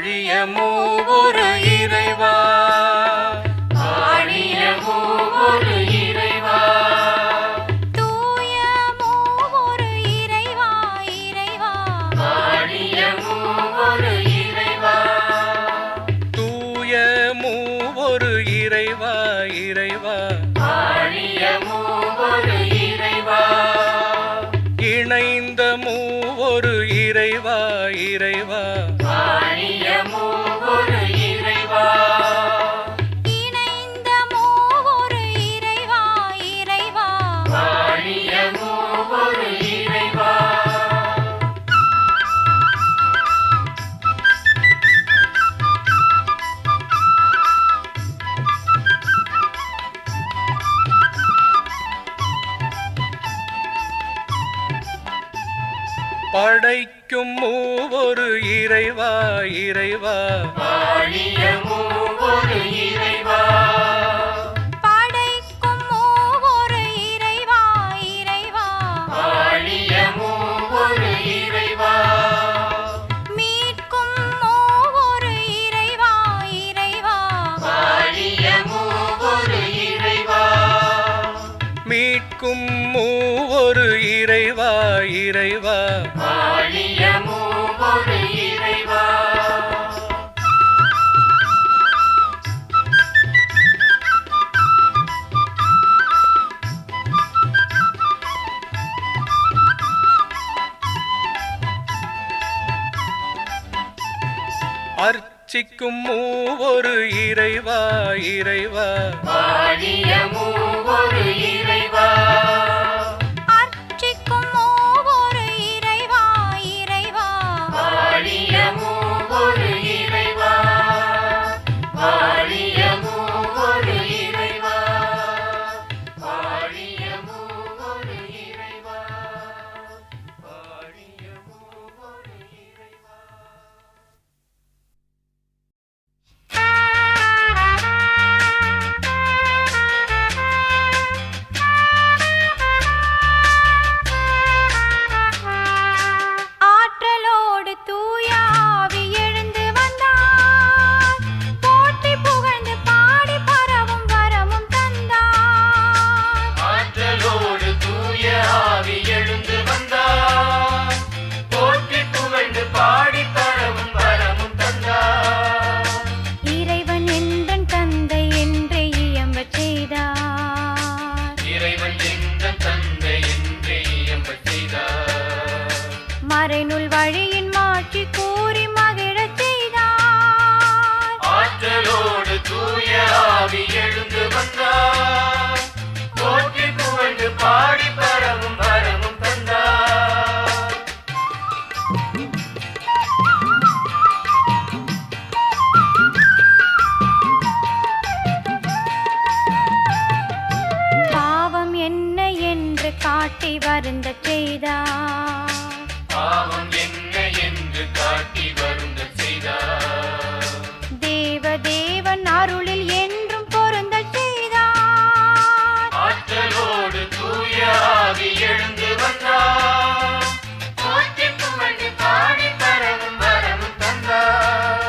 வாழிய மூவொரு இறைவா, வாழிய மூவொரு இறைவா, தூய மூவொரு இறைவா, இறைவா வாழிய மூவொரு இறைவா, தூய மூவொரு இறைவா, இறைவா வாழிய மூவொரு இறைவா, இணைந்த மூவொரு இறைவா, இறைவா வாழிய மூவொரு இறைவா, இணைந்த மூவொரு இறைவா, இறைவா வாழிய மூவொரு இறைவா. படைக்கும் மூவொரு இறைவா, இறைவா வாழிய மூவொரு இறைவா, படைக்கும் மூவொரு இறைவா, இறைவா வாழிய மூவொரு இறைவா, மீட்கும் மூவொரு இறைவா, இறைவா வாழிய மூவொரு இறைவா, மீட்கும் மூவொரு இறைவா, இறைவா வாழிய மூவொரு இறைவா. அர்ச்சிக்கும் மூவொரு இறைவா, இறைவா வாழிய மூவொரு இறைவா, அர்ச்சிக்கும் மூவொரு இறைவா, இறைவா வாழிய மூவொரு இறைவா, வாழிய மூவொரு இறைவா, வாழிய மூவொரு இறைவா, வாழிய மூவொரு இறைவா. ஆற்றலோடு தூய ஆவி எழுந்து வந்தார், போற்றி புகழ்ந்து பாடி பரவும் வரமும் தந்தார். ஆற்றலோடு தூய ஆவி எழுந்து வந்தார், போற்றி புகழ்ந்து பாடி பரவும் வரமும் தந்தார். இறைவன் என்றன் தந்தை என்றே இயம்பச் செய்தார், இறைவன் எங்கள் தந்தை என்றே இயம்பச் செய்தார். மறைநூல் வழியின் மாற்றி கூறி மகிழச் செய்தார். ஆற்றலோடு தூய ஆவி எழுந்து வந்தார், போற்றி புகழ்ந்து பாடி பரவும் வரமும் தந்தார். பாவம் என்ன என்று காட்டி வருந்தச் செய்தார், பாவம் என்ன என்று காட்டி வருந்தச் செய்தார். தேவன் அருளில் என்றும் பொருந்தச் செய்தார். ஆற்றலோடு தூய ஆவி எழுந்து வந்தார், போற்றி புகழ்ந்து பாடி பரவும் வரமும் தந்தார்.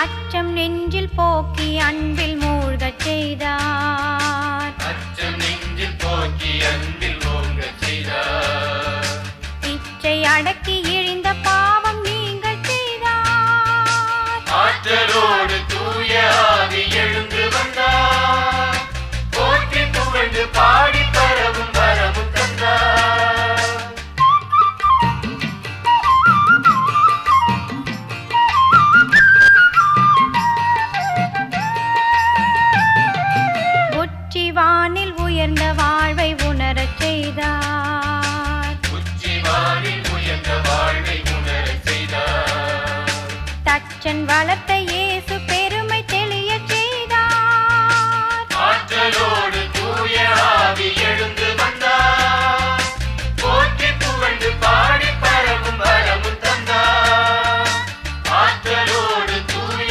அச்சம் நெஞ்சில் போக்கி அன்பில் மூழ்கச் செய்தார், அச்சம் நெஞ்சில் போக்கி அன்பில் ஓங்கச் செய்தார். இச்சை அடக்கி இழிந்த பாவம் நீங்கச் செய்தார். ஆற்றலோடு தூய ஆவி எழுந்து வந்தார், போற்றி புகழ்ந்து பாடி பரவும் வரமும் தந்தார். உச்சிவானில் உயர்ந்த வாழ்வை உணரச் செய்தார், உச்சிவானில் உயர்ந்த வாழ்வை உணரச் செய்தார். தச்சன் வளர்த்த இயேசு பெருமை தெளியச் செய்தார். ஆற்றலோடு தூய ஆவி எழுந்து வந்தார், போற்றி புகழ்ந்து பாடி பரவும் வரமும் தந்தார். ஆற்றலோடு தூய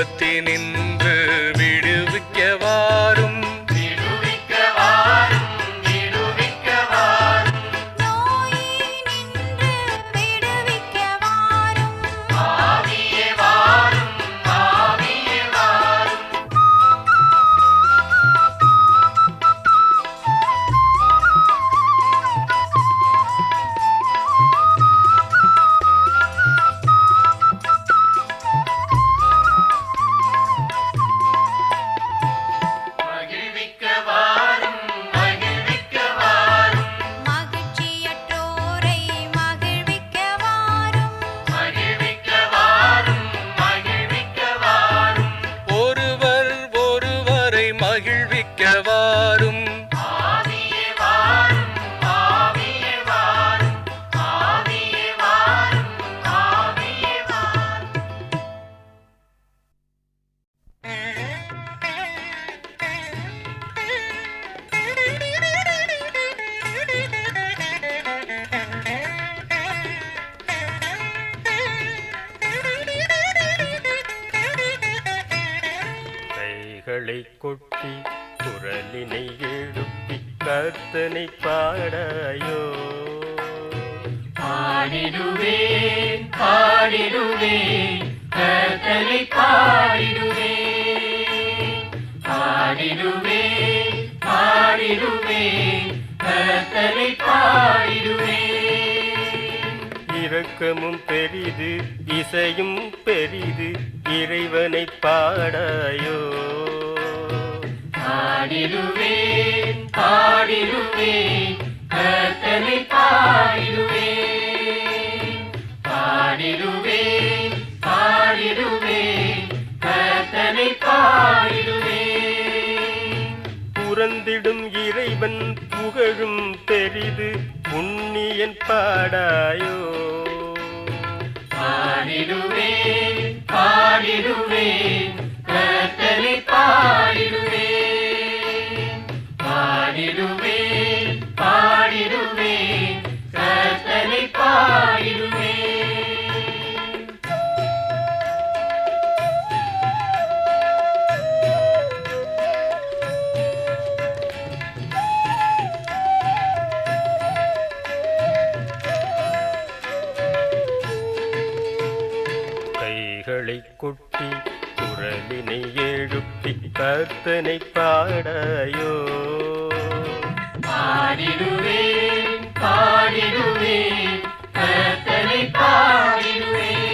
துன்பத்தினின்று விடுவிக்க வாரும். விடுவிக்க வாரும், விடுவிக்க வாரும். நோயினின்று விடுவிக்க வாரும். ஆவியே வாரும், ஆவியே வாரும். மகிழ்விக்க வாரும், மகிழ்விக்க வாரும். மகிழ்ச்சியற்றோரை மகிழ்விக்க வாரும். மகிழ்விக்க வாரும், மகிழ்விக்க வாரும். ஒருவர் ஒருவரை மகிழ்விக்க வாரும். ஆவியே வாரும், ஆவியே வாரும். ஆவியே வாரும், ஆவியே வாரும். கைகளை கொட்டி குரலினை எழுப்பி கர்த்தனை பாடாயோ. பாடிடுவேன், பாடிடுவேன், கர்த்தரை பாடிடுவேன். பாடிடுவேன், பாடிடுவேன், கர்த்தரை பாடிடுவேன். இரக்கமும் பெரிது இசையும் பெரிது இறைவனை பாடாயோ. பாடிடுவேன், பாடிடுவேன், கர்த்தரை பாடிடுவேன். பாடிடுவேன், பாடிடுவேன், கர்த்தரை பாடிடுவேன். புறந்திடும் இறைவன் புகழும் பெரிது புண்ணியன் பாடாயோ. பாடிடுவேன், பாடிடுவேன், கர்த்தரை பாடிடுவேன். பாடிடுவேன், பாடிடுவேன், கர்த்தரை பாடிடுவேன். கைகளை கொட்டி குரலினை எழுப்பி கர்த்தனை பாடாயோ. பாடிடுவேன், பாடிடுவேன், கர்த்தரை பாடிடுவேன்.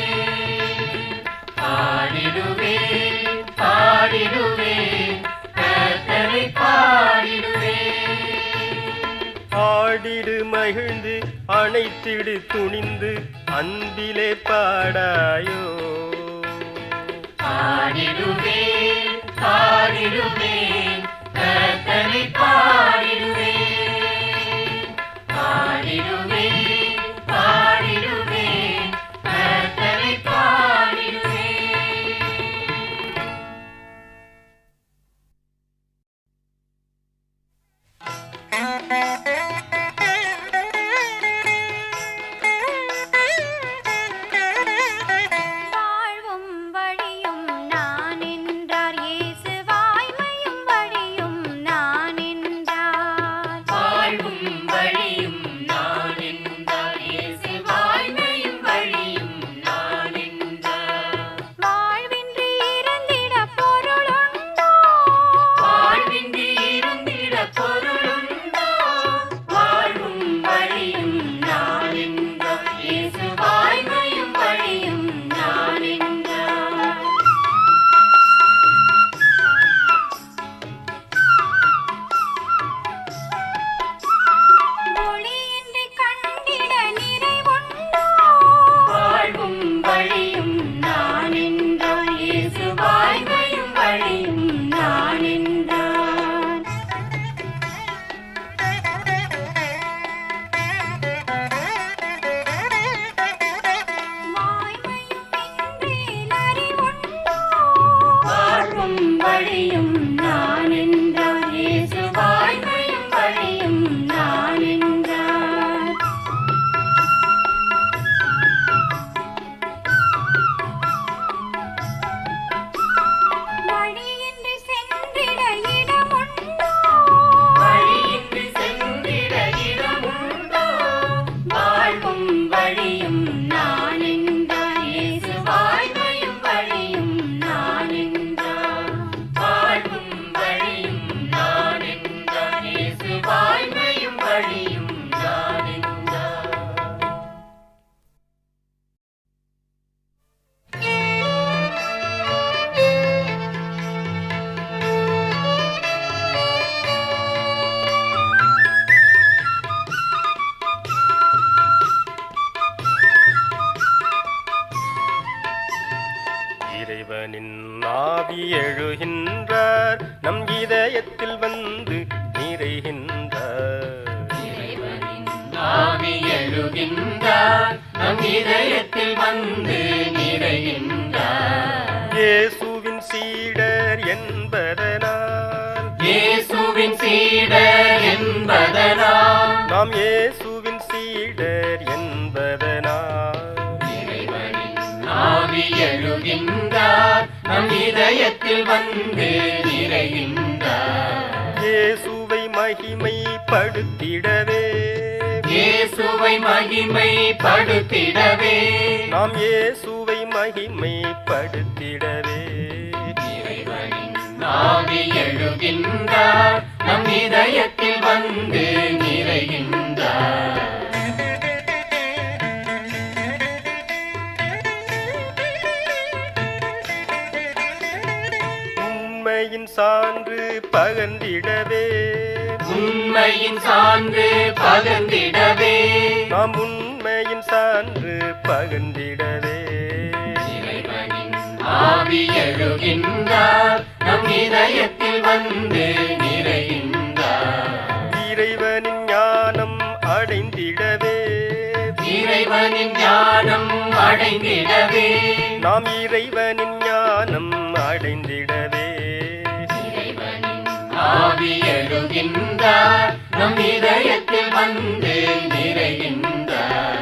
பாடிடுவேன், பாடிடுவேன், கர்த்தரை பாடிடுவேன். ஆடிடு மகிழ்ந்து அணைத்திடு துணிந்து அன்பிலே பாடாயோ. பாடிடுவேன், பாடிடுவேன், கர்த்தரை பாடிடுவேன். பாடிடுவேன், பாடிடுவேன், கர்த்தரை பாடிடுவேன். வாழ்வும் வழியும் நான் என்றார் இயேசு வாய்மையும் ஆவி எழுகின்றார் நம் இதயத்தில் வந்து நிறைகின்றார். ஆவி எழுகின்றார் நம் இதயத்தில் வந்து நிறைகின்றார். இயேசுவின் சீடர் என்பதனால், இயேசுவின் சீடர் என்பதனால், நாம் இயேசுவின் சீடர் என்பதனால், ஆவி எழுகின்றார் நம் இதயத்தில் வந்து நிறைகின்றார். இயேசுவை மகிமைப்படுத்திடவே, இயேசுவை மகிமைப்படுத்திடவே, நாம் இயேசுவை மகிமைப்படுத்திடவே, ஆவி எழுகின்றார் நம் இதயத்தில் வந்து நிறைகின்றார். உண்மையின் சான்று பகர்ந்திடவே, உண்மையின் சான்று பகர்ந்திடவே, நாம் உண்மையின் சான்று பகர்ந்திடவே, ஆவி எழுகின்றார் நம் இதயத்தில் வந்து நிறைகின்றார். இறைவனின் ஞானம் அடைந்திடவே, இறைவனின் ஞானம் அடைந்திடவே, நாம் இறைவனின் ஞானம் அடைந்திடவே, ஆவி எழுகின்றார் நம் இதயத்தில் வந்து நிறைகின்றார்.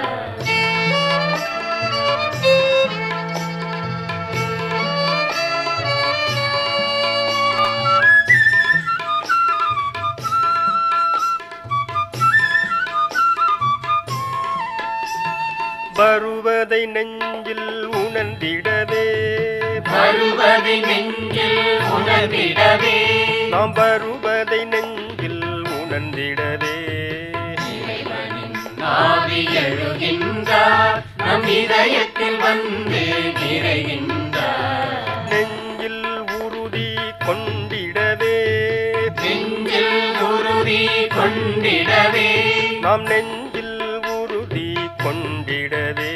வருவதை நெஞ்சில் உணர்ந்திடவே, வருவதை நெஞ்சில் உணர்ந்திடவே, நாம் வருவதை நெஞ்சில் உணர்ந்திடவே, ஆவி எழுகின்றார் நம் இதயத்தில் வந்து நிறைகின்றார். நெஞ்சில் உறுதி கொண்டிடவே, நெஞ்சில் உறுதி கொண்டிடவே, நாம் நெஞ்சில் உறுதி கொண்டிடவே,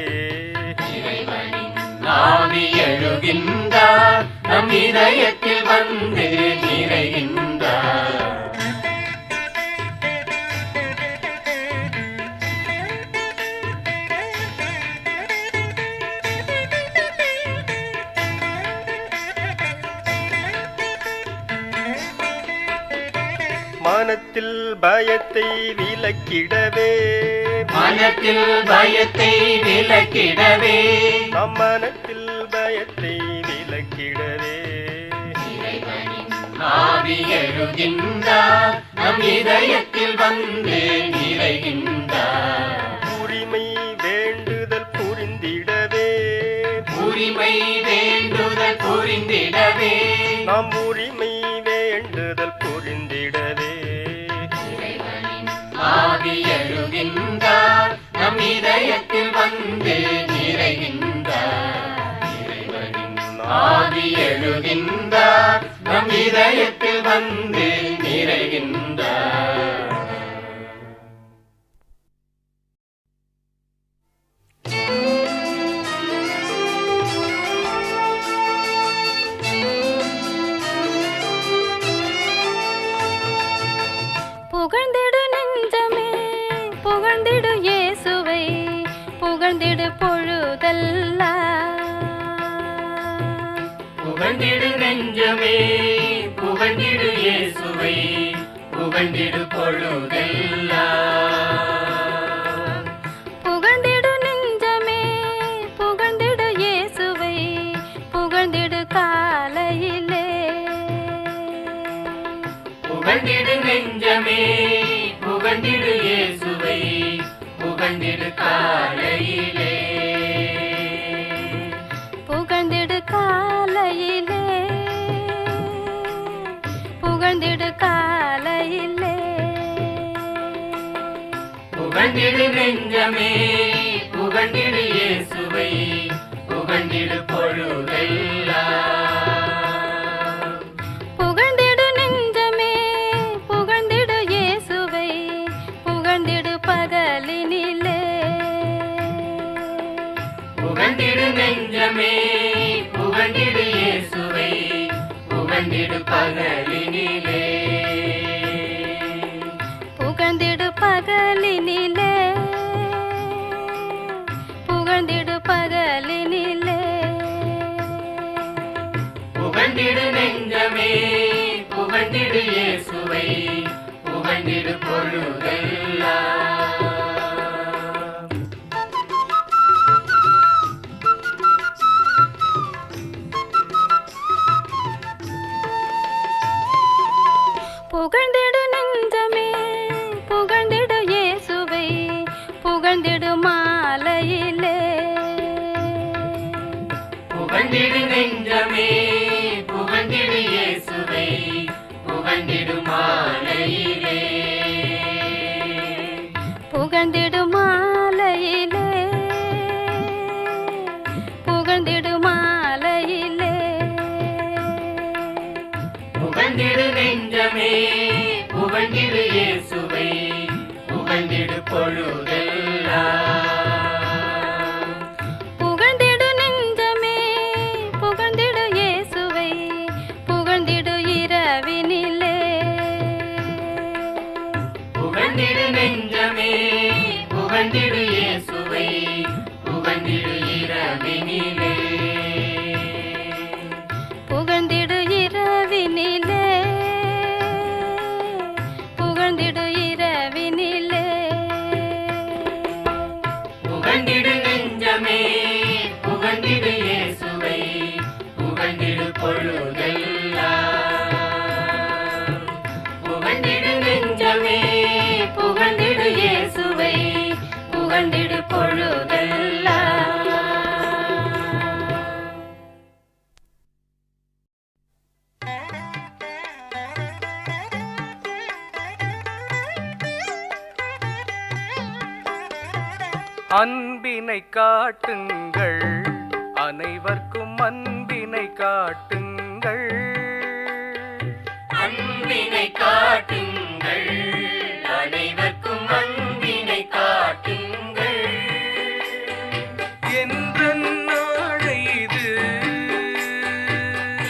ஆவி எழுகின்றார் நம் இதயத்தில் வந்து நிறைகின்றார். மனத்தில் பயத்தை விலக்கிடவே, மனத்தில் பயத்தை விலக்கிடவே, நம் மனத்தில் பயத்தை விலக்கிடவே, ஆவி எழுகின்றார் நம் இதயத்தில் வந்து நிறைகின்றார். உரிமை வேண்டுதல் புரிந்திடவே, உரிமை வேண்டுதல் புரிந்திடவே, நாம் உரிமை வேண்டுதல் புரிந்திடவே, ஆவி எழுகின்றார் நம் இதயத்தில் வந்து நிறைகின்றார். ஆவி எழுகின்றார் நம் இதயத்தில் வந்து நிறைகின்றார். புகழ்ந்திடு நெஞ்சமே, புகழ்ந்திடு இயேசுவை, புகழ்ந்திடு பொழுதெல்லாம். புகழ்ந்திடு நெஞ்சமே, புகழ்ந்திடு இயேசுவை, புகழ்ந்திடு பொழுதெல்லாம். புகழ்ந்திடு நெஞ்சமே, புகழ்ந்திடு இயேசுவை, புகழ்ந்திடு காலையிலே. புகழ்ந்திடு நெஞ்சமே, புகழ்ந்திடு இயேசுவை, புகழ்ந்திடு காலையிலே. புகழ்ந்திடு காலையிலே, புகழ்ந்திடு காலையிலே. புகழ்ந்திடு நெஞ்சமே, புகழ்ந்திடு இயேசுவை, புகழ்ந்திடு பொழுதெல்லாம். புகழ்ந்திடு நெஞ்சமே, புகழ்ந்திடு இயேசுவை, புகழ்ந்திடு பகலினிலே. புகழ்ந்திடு நெஞ்சமே, புகழ்ந்திடு இயேசுவை, புகழ்ந்திடு பகலினிலே புகழ்ந்திடு பகலினிலே புகழ்ந்திடு பகலினிலே புகழ்ந்திடு நெஞ்சமே புகழ்ந்திடு இயேசுவை புகழ்ந்திடு பொழுதெல்லாம் புகழ்ந்திடு நெஞ்சமே புகழ்ந்திடு இயேசுவை புகழ்ந்திடு மாலையிலே புகழ்ந்திடு நெஞ்சமே புகழ்ந்திடு இயேசுவை புகழ்ந்திடு மாலையிலே புகழ்ந்திடு மாலையிலே புகழ்ந்திடு மாலையிலே புகழ்ந்திடு நெஞ்சமே புகழ்ந்திடு இயேசுவை புகழ்ந்திடு பொழுதெல்லாம் புகழ்ந்திடு நெஞ்சமே புகழ்ந்திடு இயேசுவை புகழ்ந்திடு இரவினிலே புகழ்ந்திடு நெஞ்சமே புகழ்ந்திடு இயேசுவை புகழ்ந்திடு இரவினிலே புகழ்ந்திடு இரவினிலே புகழ்ந்திடு இரவினிலே புகழ்ந்திடு நெஞ்சமே புகழ்ந்திடு இயேசுவை புகழ்ந்திடு பொழுதெல்லாம் புகழ்ந்திடு நெஞ்சமே புகழ்ந்திடு இயேசுவை புகழ்ந்திடு பொழுதெல்லாம் அன்பினை காட்டுங்கள் அனைவர்க்கும் அன்பினை காட்டுங்கள் அன்பினை காட்டுங்கள் அனைவருக்கும் அன்பினை காட்டுங்கள் என்ற நாளை இது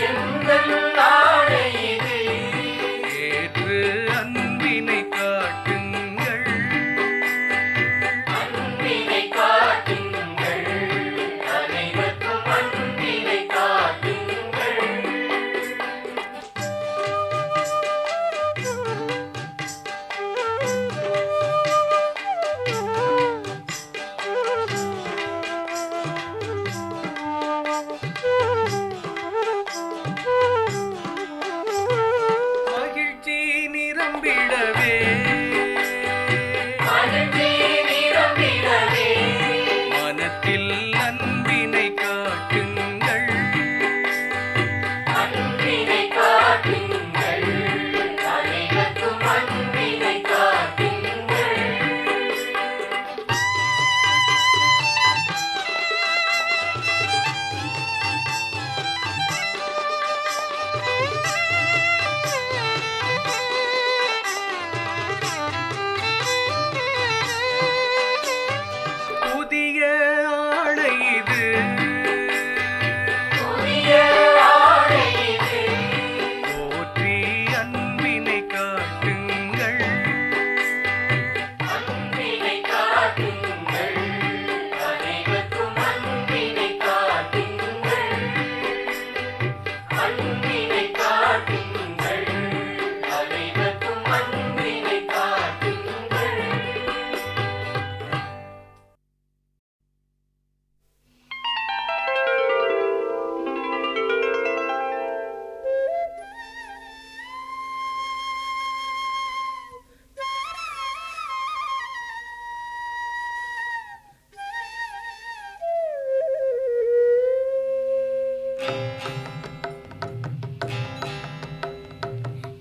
எங்கள் நாளை இது ஏற்று அன்பினை காட்டுங்கள் அன்பினை காட்டுங்கள் அனைவருக்கும் அன்பினை காட்டுங்கள் மகிழ்ச்சி நிரம்பிடவே மகிழ்ச்சி நிரம்பிடவே மனத்தில் அன்பினை காட்டுங்கள் அன்பினை காட்டுங்கள் அனைவருக்கும் அன்பினை காட்டுங்கள் புதிய ஆடை இது புதிய ஆடை இது போற்றி அன்பினை காட்டுங்கள் அன்பினை காட்டுங்கள் அனைவருக்கும் அன்பினை காட்டுங்கள் அன்பினை காட்டுங்கள் அனைவருக்கும் அன்பினை காட்டுங்கள்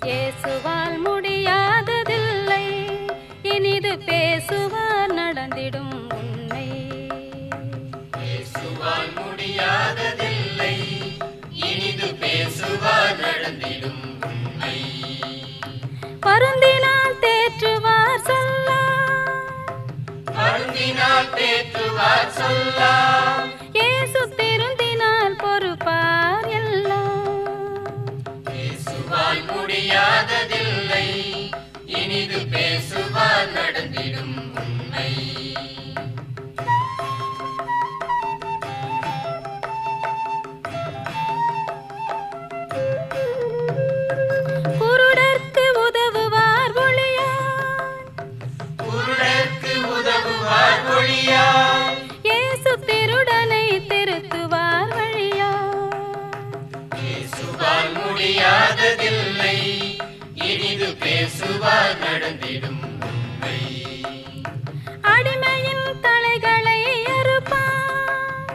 இயேசுவால் முடியாததில்லை இனிது பேசுவார் நடந்திடும் உன்னை பேசுவான் முடியாததில்லை இனிது பேசுவார் நடந்திடும் உண்மை பருந்தினால் தேற்றுவார் சொல்லார் வருந்தினால் தேற்றுவார் சொல்லாம் இயேசு திருந்தினால் பொறுப்பார் எல்லாம் இனிது பேசுவார் நடந்திடும் உண்மை. குருடர்க்கு உதவுவார் ஒளியார், குருடர்க்கு உதவுவார் ஒளியார், இயேசு திருடனை திருத்துவார் வழியார். பேசுவார் முடியாததில்லை, இனிது பேசுவார் நடந்திடும் உண்மை. அடிமையின் தலைகளை அறுப்பார்,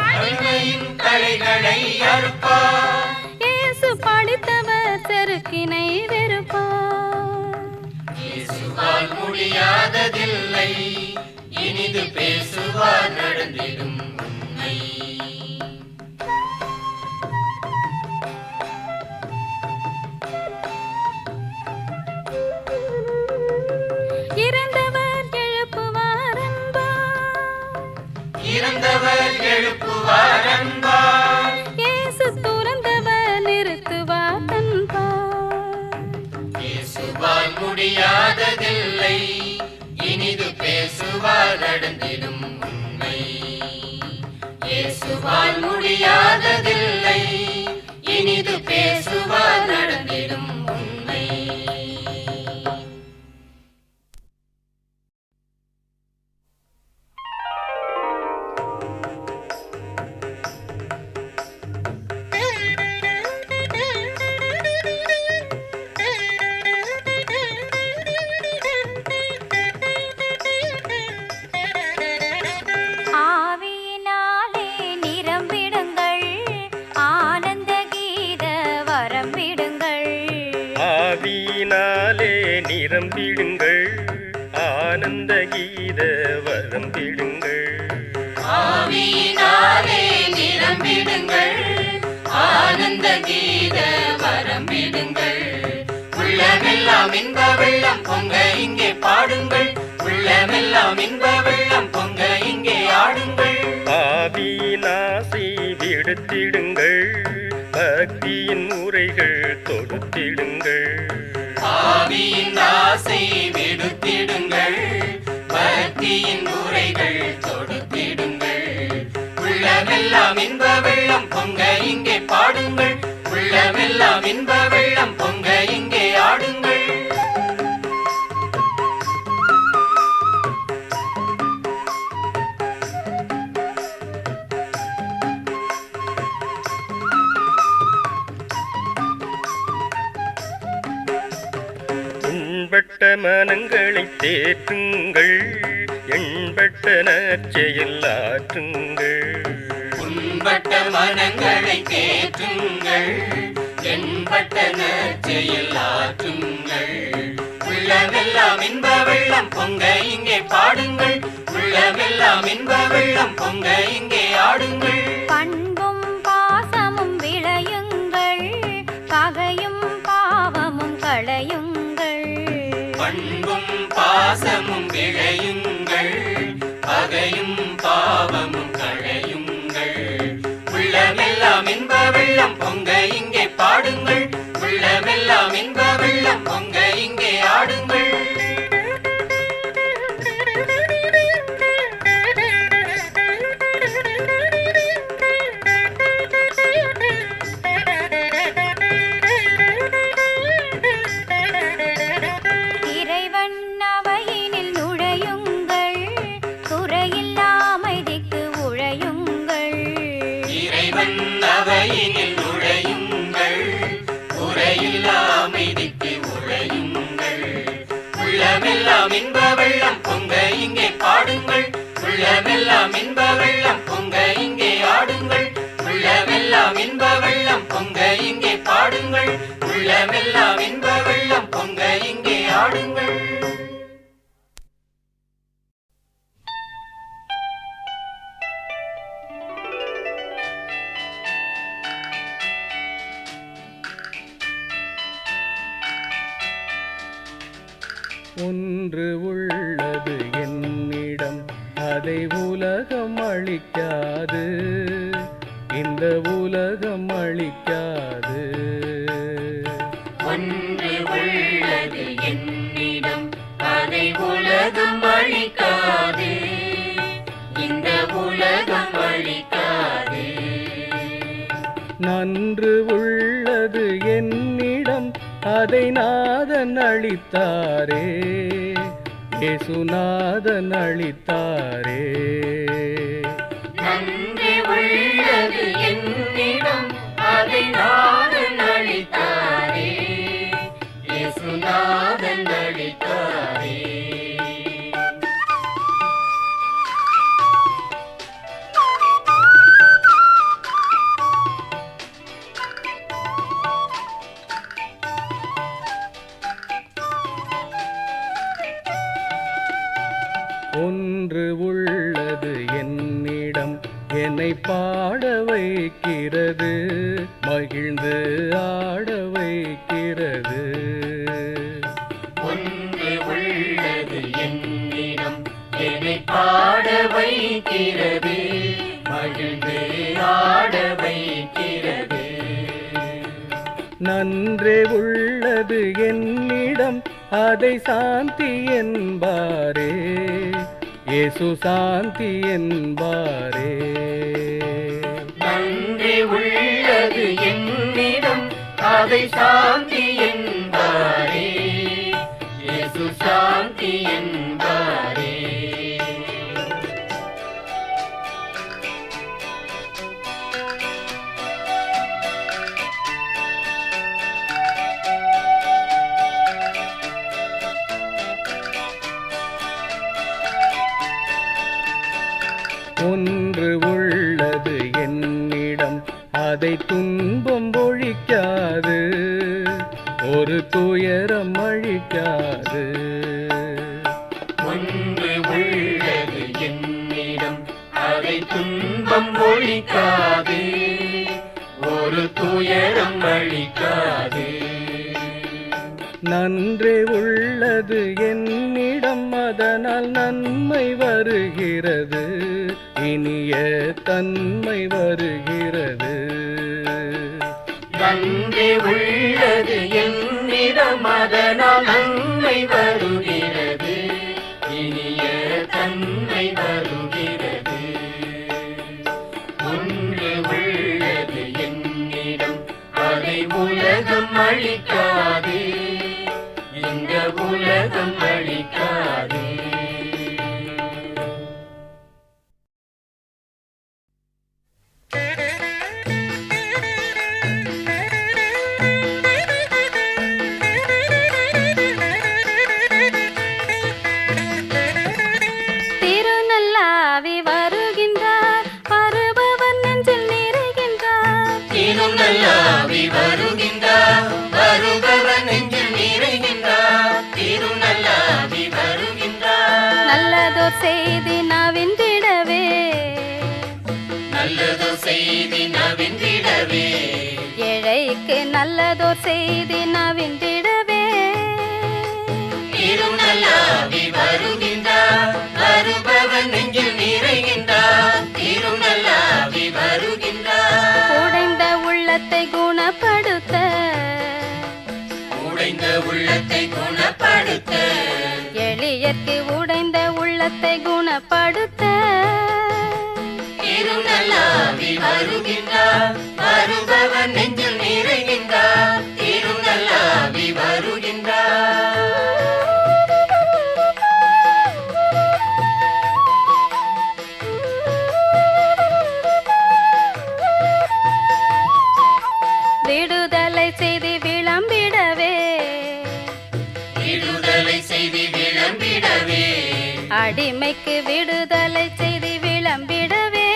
அடிமையின் தலைகளை அறுப்பார், இயேசு படித்தவர் செருக்கினை வெறுப்பார். பேசுவார் முடியாததில்லை, இனிது பேசுவார் நடந்திடும் உண்மை. இறந்தவர் எழுப்புவார் அன்பார், இறந்தவர் எழுப்புவார் அன்பார், இயேசு துறந்தவர் நிறுத்துவார் தன்பார். பேசுவார் முடியாததில்லை, இனிது பேசுவார் நடந்திடும் உண்மை. பேசுவார் முடியாததில்லை, இனிது பேசுவார் நடந்திடும் உண்மை. ஆவியினாலே நிரம்பிடுங்கள், ஆனந்த கீத வரம்பிடுங்கள். ஆவியினாலே நிரம்பிடுங்கள், ஆனந்த கீத வரம்பிடுங்கள். ஆவியினாலே நிரம்பிடுங்கள், ஆனந்த கீத வரம்பிடுங்கள். உள்ளமெல்லாம் இன்ப வெள்ளம் பொங்க இங்கே பாடுங்கள், உள்ளமெல்லாம் இன்ப வெள்ளம் பொங்க இங்கே ஆடுங்கள். ஆவியின் ஆசை விடுத்திடுங்கள், பக்தியின் உரைகள் தொடுத்திடுங்கள். ஆவியின் ஆசை விடுத்திடுங்கள், பக்தியின் உரைகள் தொடுத்திடுங்கள். உள்ளமெல்லாம் இன்ப வெள்ளம் பொங்க இங்கே பாடுங்கள், உள்ளமெல்லாம் இன்ப வெள்ளம் பொங்க இங்கே ஆடுங்கள். உண்பட்ட மனங்களை தேற்றுங்கள், எண்பட்ட நற்செயல் ஆற்றுங்கள். உண்பட்ட மனங்களை தேற்றுங்கள், எண்பட்ட நற்செயல் ஆற்றுங்கள். உள்ளமெல்லாம் இன்ப வெள்ளம் பொங்க இங்கே பாடுங்கள், உள்ளமெல்லாம் இன்ப வெள்ளம் பொங்க இங்கே ஆடுங்கள். பண்பும் பாசமும் விளையுங்கள், பகையும் பாவமும் களையுங்கள். பண்பும் பாசமும் விளையுங்கள், பகையும் பாவமும் களையுங்கள். உள்ளமெல்லாம் இன்ப வெள்ளம் பொங்க இங்கே பாடுங்கள், உள்ளமெல்லாம் இன்ப வெள்ளம் பொங்க இங்கே ஆடுங்கள். இறைவன் அவையினில் நுழையுங்கள், குறையில்லா அமைதிக்கு உழையுங்கள். இறைவன் அவையினில் நுழையுங்கள், குறையில்லா அமைதிக்கு உழையுங்கள். உள்ளமெல்லாம் இன்ப வெள்ளம் பொங்க இங்கே பாடுங்கள், உள்ளமெல்லாம் இன்ப வெள்ளம் பொங்க இங்கே ஆடுங்கள். உள்ளமெல்லாம் இன்ப வெள்ளம் பொங்க இங்கே பாடுங்கள், உள்ளமெல்லாம் இன்ப வெள்ளம் பொங்க இங்கே ஆடுங்கள். ஒன்று உள்ளது என்னிடம், அதை உலகம் அளிக்காது, இந்த உலகம் அளிக்காது. ஒன்று உள்ளது என்னிடம், அதை நாதன் அளித்தாரே, இயேசுநாதன் அளித்தாரே. நன்றி உள்ளது என்னிடம் அதை நாதன் அளித்தாரே, இயேசுநாதன் அளித்தாரே. ஒன்று உள்ளது என்னிடம் என்னை பாட வைக்கிறது, மகிழ்ந்து ஆட வைக்கிறது. ஒன்று உள்ளது என்னிடம் என்னை பாட வைக்கிறது, மகிழ்ந்து ஆட வைக்கிறது. நன்றே உள்ளது என்னிடம் அதை சாந்தி என்பாரே, இயேசு சாந்தி என்பாரே. நன்றி உள்ளது என்னிடம் அதை சாந்தி என்பாரே, இயேசு சாந்தி என்பாரே. ஒன்று உள்ளது என்னிடம் அதை துன்பம் ஒழிக்காது, ஒரு துயரம் அழிக்காது. ஒன்று உள்ளது என்னிடம் அதை துன்பம் ஒழிக்காது, ஒரு துயரம் அழிக்காது. நன்றே உள்ளது என்னிடம் அதனால் நன்மை வருகிறது, இனிய தன்மை வருகிறது. நன்றி உள்ளது என்னிடம் அதனால் நன்மை வருகிறது, இனிய தன்மை வருகிறது. ஒன்று உள்ளது என்னிடம் அதை உலகம் அழிக்காது, இந்த உலகம் அழிக்காது. திருநல்லாவி வருகின்றார், வருபவர் நெஞ்சில் நிறைகின்றார். திருநல்லாவி வருகின்றார், வருபவர் நெஞ்சில் நிறைகின்றார். திருநல்லாவி வருகின்றார். நல்லதோர் செய்தி நவின்றிடவே, நல்லதோர் செய்தி நவின்றிடவே, ஏழைக்கு நல்லதோர் செய்தி நவின்றிடவே. திருநல்லாவி வருகின்றார், வருபவர் நெஞ்சில் நிறைகின்றார். திருநல்லாவி வருகின்றார். உடைந்த உள்ளத்தை குணப்படுத்த, உடைந்த உள்ளத்தை குணப்படுத்த, எளியர்க்கு உடைந்த உள்ளத்தை குணப்படுத்த. திருநல்லாவி வருகின்றார், வருபவர் நெஞ்சில் நிறைகின்றார். திருநல்லாவி வருகின்றார். விடுதலை செய்தி விளம்பிடவே, விடுதலை செய்தி விளம்பிடவே, அடிமைக்கு விடுதலை செய்தி விளம்பிடவே.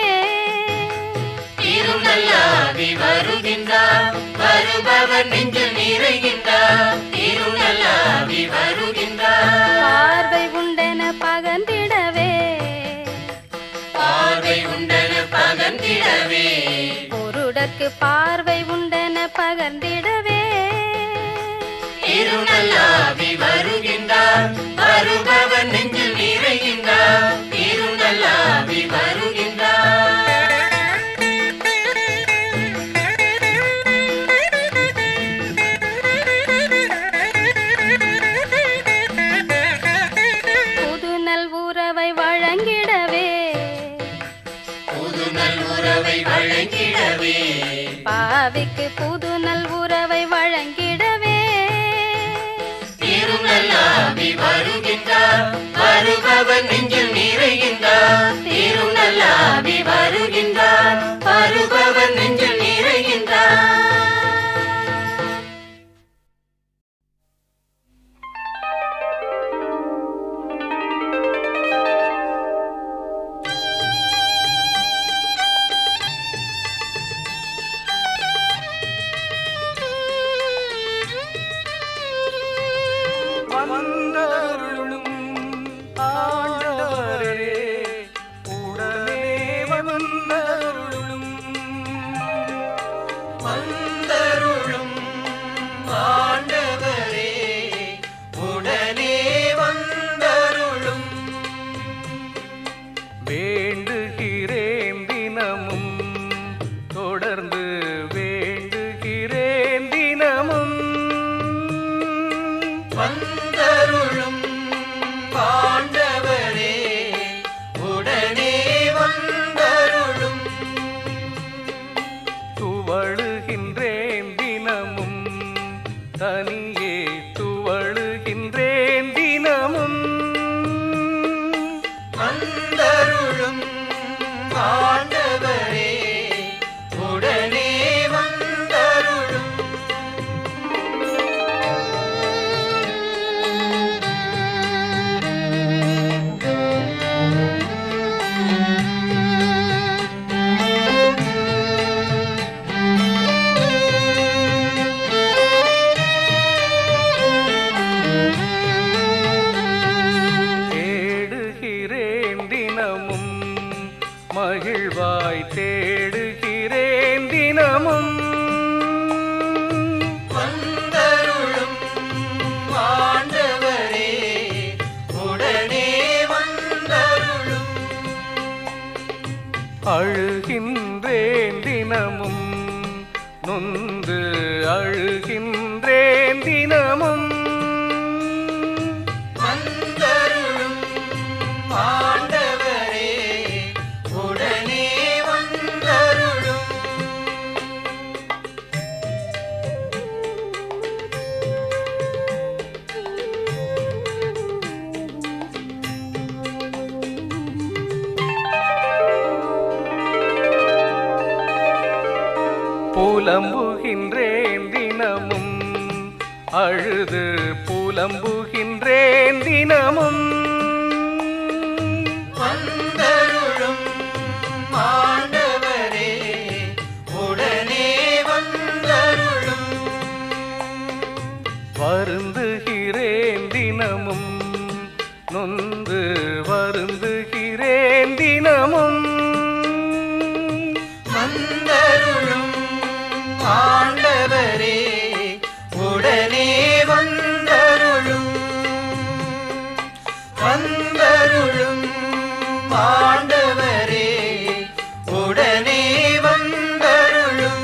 திருநல்லாவி வருகின்றார், வருபவர் நெஞ்சில் நிறைகின்றார். திருநல்லாவி வருகின்றார். பார்வை உண்டென பகர்ந்திடவே, பார்வை உண்டன பகர்ந்திடவே, பொருடற்கு பார்வை உண்டென பகர்ந்திடவே. திருநல்லாவி வருகின்றார், வருபவர் நெஞ்சில் நிறைகின்றார். திருநல்லாவி வருகின்றார். புது நல் உறவை வழங்கிடவே, புது நல் உறவை வழங்கிடவே, பாவிக்கு புது நல் உறவை வழங்கிடவே. ஆவி வருகின்றார், வருபவர் நெஞ்சில் நிறைகின்றார். திருநல்ல ஆவி வருகின்றார், வருபவர் நெஞ்சில் நிறைகின்றார். வந்தருளும் ஆண்டவரே, உடனே வந்தருளும். வந்தருளும் ஆண்டவரே, உடனே வந்தருளும். வேண்டுகிறேன் தினமும், தொடர்ந்து வேண்டுகிறேன் தினமும். வந்தருளும் ஆண்டவரே, உடனே வந்தருளும். துவழுகின்றேன் தினமும், தனியே துவழுகின்றேன் தினமும். வந்தருளும் ஆண்டவரே, உடனே வந்தருளும். தேடுகிறேன் தினமும், மகிழ்வாய் தேடுகிறேன் தினமும். வந்தருளும் ஆண்டவரே, உடனே வந்தருளும். அழுகின்றேன் தினமும், நொந்து அழுகின்றேன் தினமும். வந்தருளும் ஆண்டவரே, உடனே வந்தருளும். புலம்புகின்றேன் தினமும், அழுது புலம்புகின்றேன் தினமும். வந்தருளும் ஆண்டவரே, உடனே வந்தருளும். வருந்துகிறேன் தினமும், நொந்து வருந்துகிறேன் தினமும். வந்தருளும் ஆண்டவரே, உடனே வந்தருளும். வந்தருளும் ஆண்டவரே, உடனே வந்தருளும்.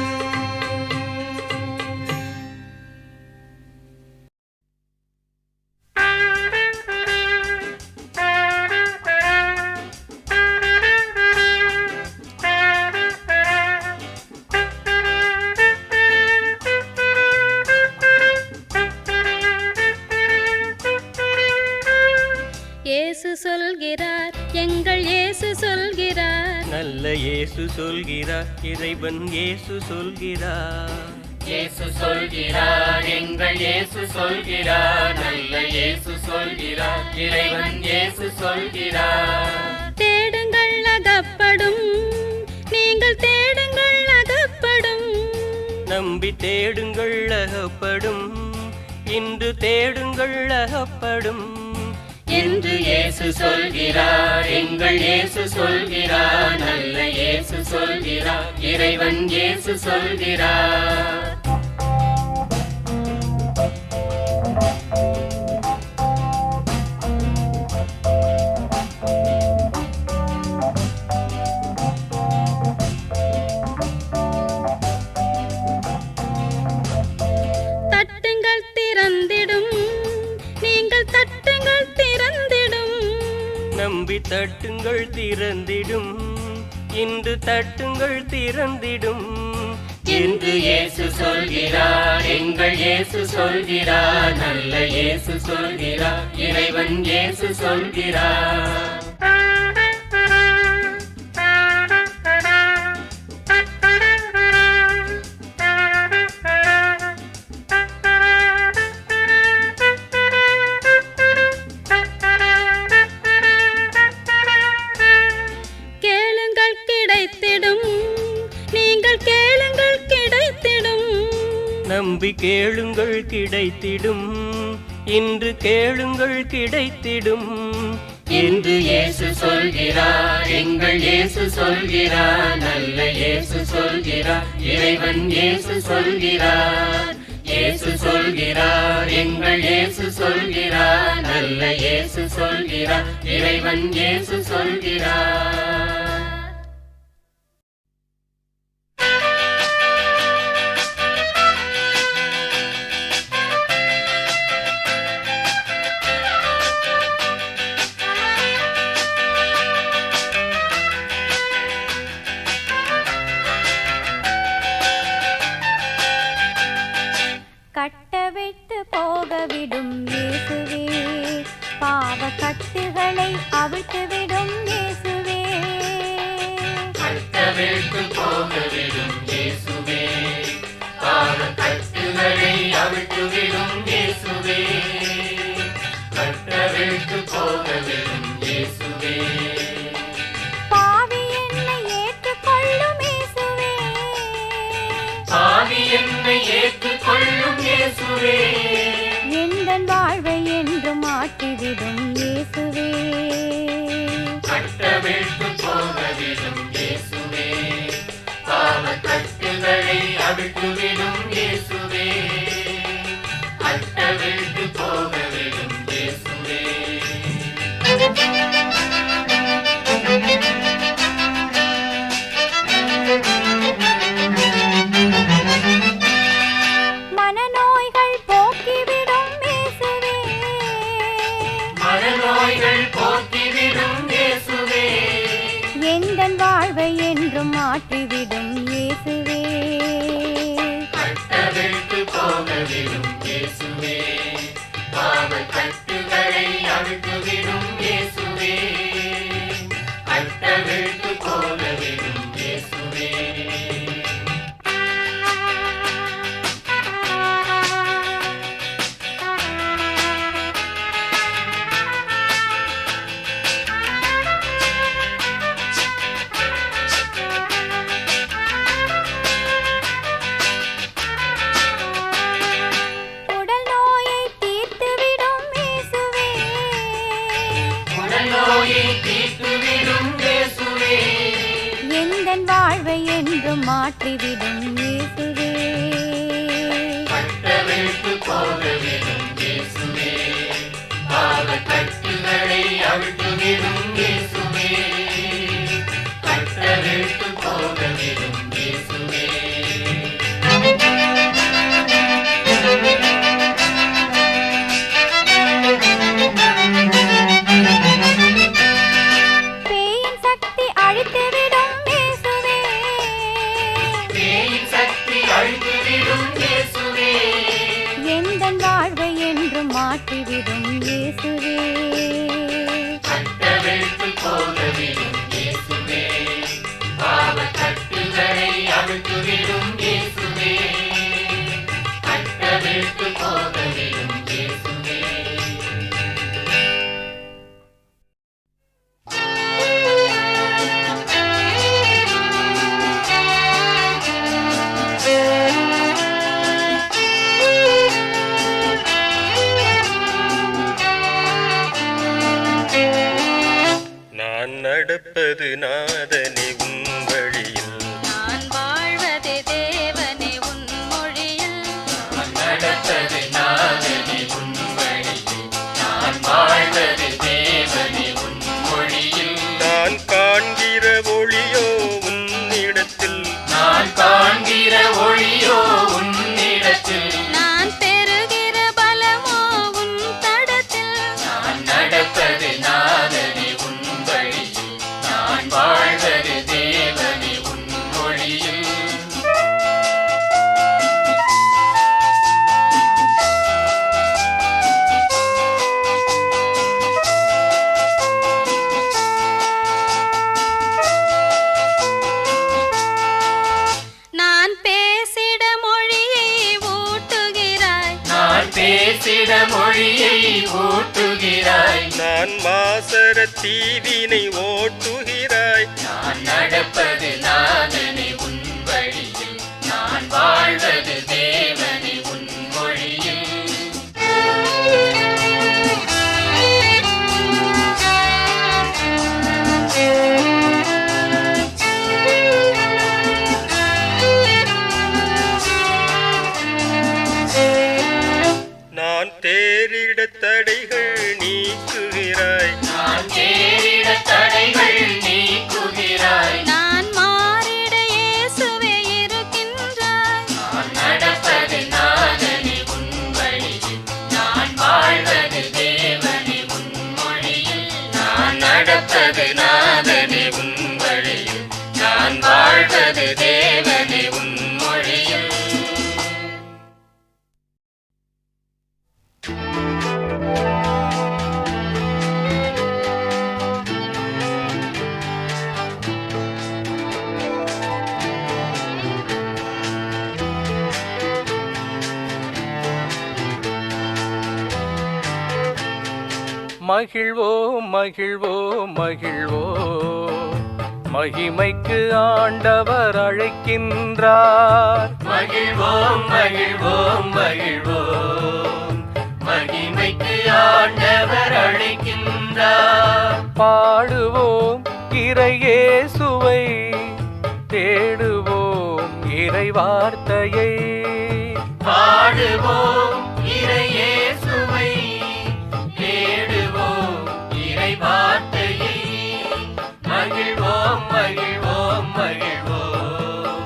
இயேசு சொல்கிறார், எங்கள் இயேசு சொல்கிறார். நல்ல இயேசு சொல்கிறார், இறைவன் இயேசு சொல்கிறார். இயேசு சொல்கிறார், எங்கள் இயேசு சொல்கிறார். நல்ல இயேசு சொல்கிறார், இறைவன் இயேசு சொல்கிறார். தேடுங்கள் அகப்படும், நீங்கள் தேடுங்கள் அகப்படும். நம்பி தேடுங்கள் அகப்படும், இன்று தேடுங்கள் அகப்படும். என்று இயேசு சொல்கிறார், எங்கள் இயேசு சொல்கிறார். நல்ல இயேசு சொல்கிறார், இறைவன் இயேசு சொல்கிறார். தட்டுங்கள் திறந்திடும், நீங்கள் தட்டுங்கள் திறந்திடும். நம்பி தட்டுங்கள் திறந்திடும், இன்று தட்டுங்கள் திறந்திடும். என்று இயேசு சொல்கிறார். எங்கள் இயேசு சொல்கிறார். நல்ல இயேசு சொல்கிறார். இறைவன் இயேசு சொல்கிறார். கேளுங்கள் கிடைத்திடும், நீங்கள் கேளுங்கள் கிடைத்திடும். நம்பி கேளுங்கள் கிடைத்திடும், இன்று கேளுங்கள் கிடைத்திடும் என்று இயேசு சொல்கிறார். எங்கள் இயேசு சொல்கிறார். நல்ல இயேசு சொல்கிறார். இறைவன் இயேசு சொல்கிறார். இயேசு சொல்கிறார். எங்கள் இயேசு சொல்கிறார். நல்ல இயேசு சொல்கிறார். இறைவன் இயேசு சொல்கிறார். கட்டவிட்டு போகவிடும் இயேசுவே, பாவ கட்டுகளை அவிழ்த்துவிடும் இயேசுவே. கட்டவிழ்த்து போகவிடும் இயேசுவே, பாவ கட்டுகளை அவிழ்த்துவிடும் இயேசுவே. கட்டவிழ்த்து போகவிடும் இயேசுவே. பாவி என்னை ஏற்றுக்கொள்ளும் இயேசுவே, பாவி என்னை ஏற்றுக்கொள்ளும் இயேசுவே. எந்தன் வாழ்வை என்றும் மாற்றிவிடும் இயேசுவே. கட்டவிழ்த்து போகவிடும் இயேசுவே, பாவ கட்டுகளை அவிழ்த்துவிடும் இயேசுவே. கட்டவிழ்த்து போகவிடும் இயேசுவே. மனநோய்கள் போக்கிவிடும் இயேசுவே, மனநோய்கள் போக்கிவிடும் இயேசுவே. எந்தன் வாழ்வை என்றும் மாற்றிவிடும் இயேசுவே. கட்டவிழ்த்து போகவிடும் இயேசுவே, பாவ கட்டுகளை அவிழ்த்துவிடும் இயேசுவே. கட்டவிழ்த்து போகவிடும் இயேசுவே. உடல் நோயை தீர்த்துவிடும் இயேசுவே, உடல் நோயை தீர்த்துவிடும் இயேசுவே. எந்தன் வாழ்வை என்றும் மாற்றிவிடும் இயேசுவே. கட்டவிழ்த்து போகவிடும் இயேசுவே, பாவ கட்டுகளை அவிழ்த்துவிடும் இயேசுவே. கட்டவிழ்த்து போகவிடும் இயேசுவே. பேயின் சக்தி அழித்துவிடும் இயேசுவே, பேயின் சக்தி அழித்துவிடும் இயேசுவே. எந்தன் வாழ்வை என்றும் மாற்றிவிடும் இயேசுவே. கட்டவிழ்த்து போகவிடும் இயேசுவே, பாவ கட்டுகளை அவிழ்த்துவிடும் இயேசுவே. கட்டவிழ்த்து போகவிடும் இயேசுவே. நான் நடப்பது நாதனே உன் வழியில், நான் வாழ்வதே தேவனே உன் மொழியில். நடப்பது நாதனே உன் வழியில், நான் வாழ்வது தேவனே உன் மொழியில். நான் காண்கிற ஒளியோ உன்னிடத்தில், நான் காண்கிற ஒளியோ உன்னிடத்தில். நான் பெறுகிற பலமோ உன் தடத்தில். நான் நடப்பது நாதனே உன் வழியில், நான் வாழ்வது பேசிட மொழியை ஊட்டுகிறாய். நான் மாசர தீவினை ஓட்டுகிறாய். நான் நடப்பது நாதனே உன் வழியில், நான் வாழ்வது தேவனே உன் மொழியில். நான் தேரிட தடைகள் நீக்குகிறாய். நான் தேரிட தடைகள் நீக்குகிறாய். நான் மாறிட இயேசுவே இருக்கின்றாய். நான் நடப்பது நாதனே உன் வழியில், நான் வாழ்வது தேவனே உன் மொழியில். நான் நடப்பது நாதனே உன் வழியில், நான் வாழ்வது தேவனே உன் மொழியில். மகிழ்வோம் மகிழ்வோம் மகிழ்வோம், மகிமைக்கு ஆண்டவர் அழைக்கின்றார். மகிழ்வோம் மகிழ்வோம் மகிழ்வோம், மகிமைக்கு ஆண்டவர் அழைக்கின்றார். பாடுவோம் இறையேசுவை, தேடுவோம் இறை வார்த்தையை. பாடுவோம் இறையேசுவை, தேடுவோம் இறை வார்த்தையை. மகிழ்வோம் மகிழ்வோம் மகிழ்வோம்,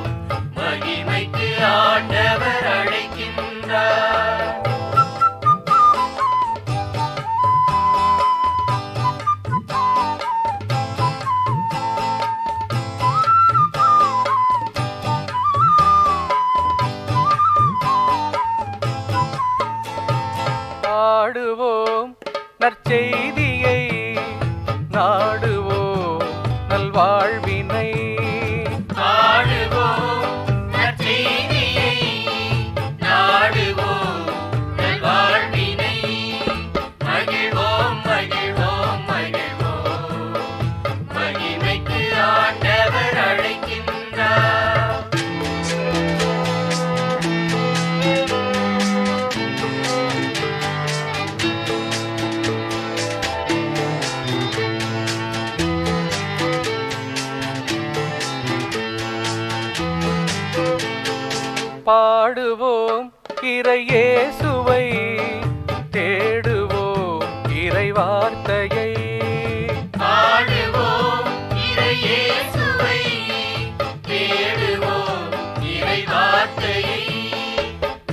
மகிமைக்கு ஆண்டவர் அழைக்கின்றார். பாடுவோம் நற்செய்தியை, நாடுவோம் நல்வாழ்வினை. பாடுவோம் நற்செய்தியை, நாடுவோம் நல்வாழ்வினை. மகிழ்வோம் மகிழ்வோம் மகிழ்வோம், மகிமைக்கு ஆண்டவர் அழைக்கின்றார். பாடுவோம் இறையேசுவை, தேடுவோம் இறை வார்த்தையை. பாடுவோம் இறையேசுவை, தேடுவோம் இறை வார்த்தையை.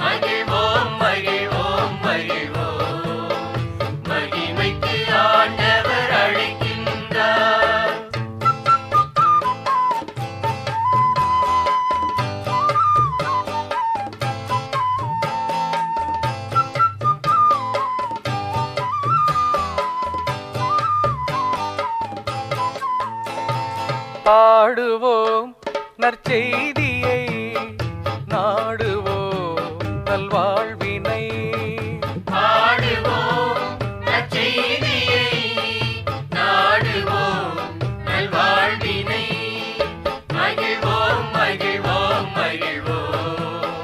மகிழ்வோம் மகிழ்வோம் மகிழ்வோம், மகிமைக்கு ஆண்டவர் அழைக்கின்றார். பாடுவோம் நற்செய்தியை, நாடுவோம் நல்வாழ்வினை. பாடுவோம் நற்செய்தியை, நாடுவோம் நல்வாழ்வினை. மகிழ்வோம் மகிழ்வோம் மகிழ்வோம்,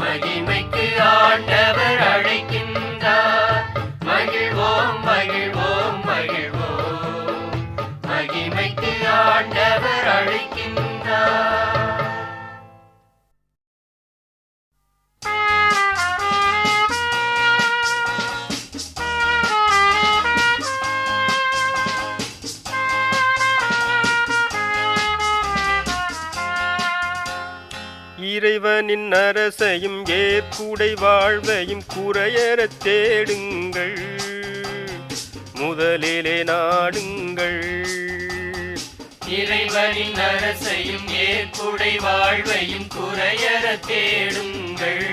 மகிமைக்கு ஆண்டவர் அழைக்கின்றார். மகிழ்வோம் மகிழ்வோம் மகிழ்வோம், மகிமைக்கு ஆண்டவர் அழைக்கின்றார். இறைவனின் அரசையும் ஏற்புடை வாழ்வையும் குறையறத் தேடுங்கள், முதலிலே நாடுங்கள். இறைவனின் அரசையும் ஏற்புடை வாழ்வையும் குறையற தேடுங்கள்,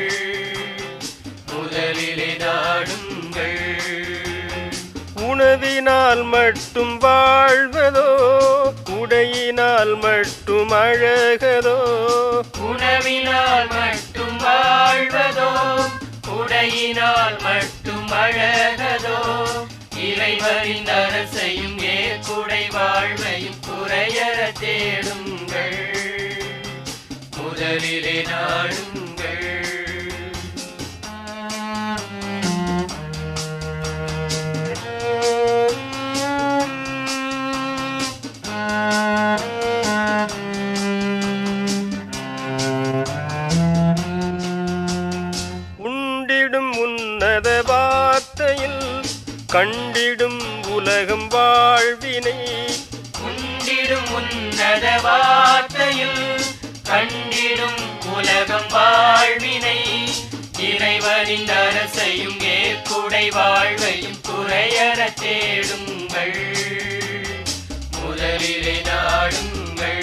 முதலிலே நாடுங்கள். உணவினால் மட்டும் வாழ்வதோ, உடையினால் மட்டும் அழகதோ. உணவினால் மட்டும் வாழ்வதோ, உடையினால் ஒளியினால் மட்டும் அழகதோ இறைவனின் அரசையும் ஏற்புடை வாழ்வையும் குறையற தேடுங்கள் முதலிலே நாடுங்கள் உண்டிடும் உன்னத வார்த்தையில் கண்டிடும் உலகம் வாழ்வினை உண்டிடும் உன்னத வார்த்தையில் கண்டிடும் உலகம் வாழ்வினை இறைவனின் அரசையும் ஏற்புடை வாழ்வையும் குறையற தேடுங்கள் முதலிலே நாடுங்கள்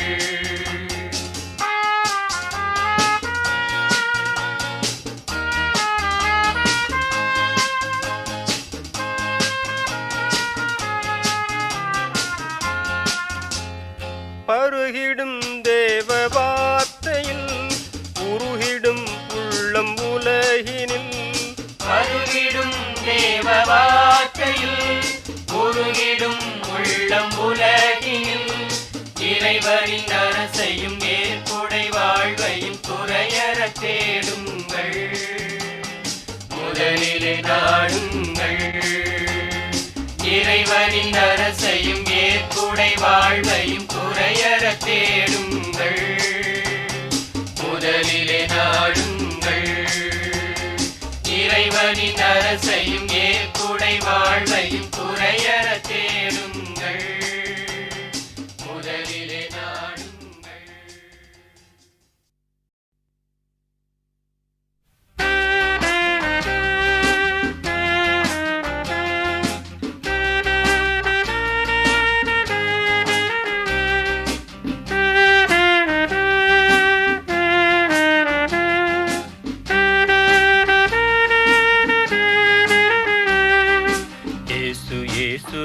பருகிடும் தேவ வார்த்தையில் உருகிடும் உள்ளம் உலகினில் பருகிடும் தேவ வார்த்தையில் உருகிடும் உள்ளம் உலகினில் இறைவனின் அரசையும் ஏற்புடை வாழ்வையும் குறையற தேடுங்கள் முதலிலே நாடுங்கள் இறைவனின் அரசையும் ஏற்புடை வாழ்வையும் குறையற தேடுங்கள் முதலிலே நாடுங்கள் இறைவனின் அரசையும் ஏற்புடை வாழ்வையும் குறையற தேடுங்கள் முதலிலே நாடுங்கள்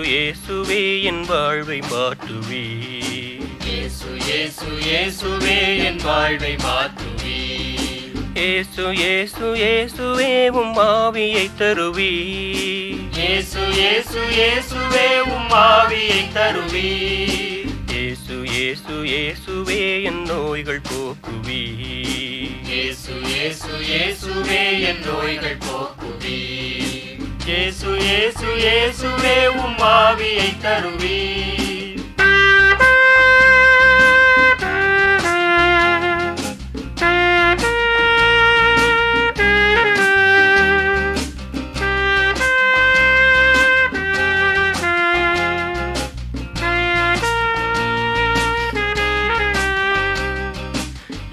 இயேசுவே என் வாழ்வை மாற்றுவே இயேசு இயேசு இயேசுவே என் வாழ்வை மாற்றுவே இயேசு இயேசு இயேசுவே உம் ஆவியை தருவே இயேசு இயேசு இயேசுவே உம் ஆவியை தருவே இயேசு இயேசு இயேசுவே என் நோய்கள் போக்குவே இயேசு இயேசு இயேசுவே என் நோய்கள் போக்குவே இயேசு இயேசு இயேசுவே உம் ஆவியை தருவே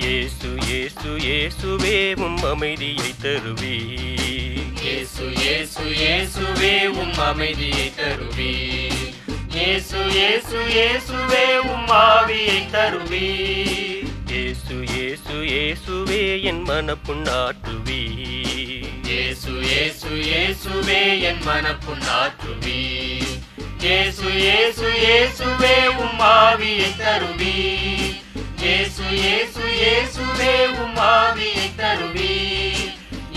இயேசு இயேசு இயேசுவே உம் அமைதியை தருவே இயேசு இயேசு இயேசுவே உம் அமைதியை தருவே இயேசு இயேசு இயேசுவே உம் ஆவியை தருவே இயேசு இயேசு இயேசுவே என் மனப்புண்ணாற்றுவே இயேசு இயேசு இயேசுவே என் மனப்புண்ணாற்றுவே இயேசு இயேசு இயேசுவே உம் ஆவியை தருவே இயேசு இயேசு இயேசுவே உம் ஆவியை தருவே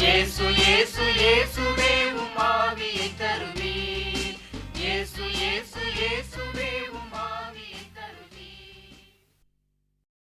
இயேசு இயேசு இயேசுவே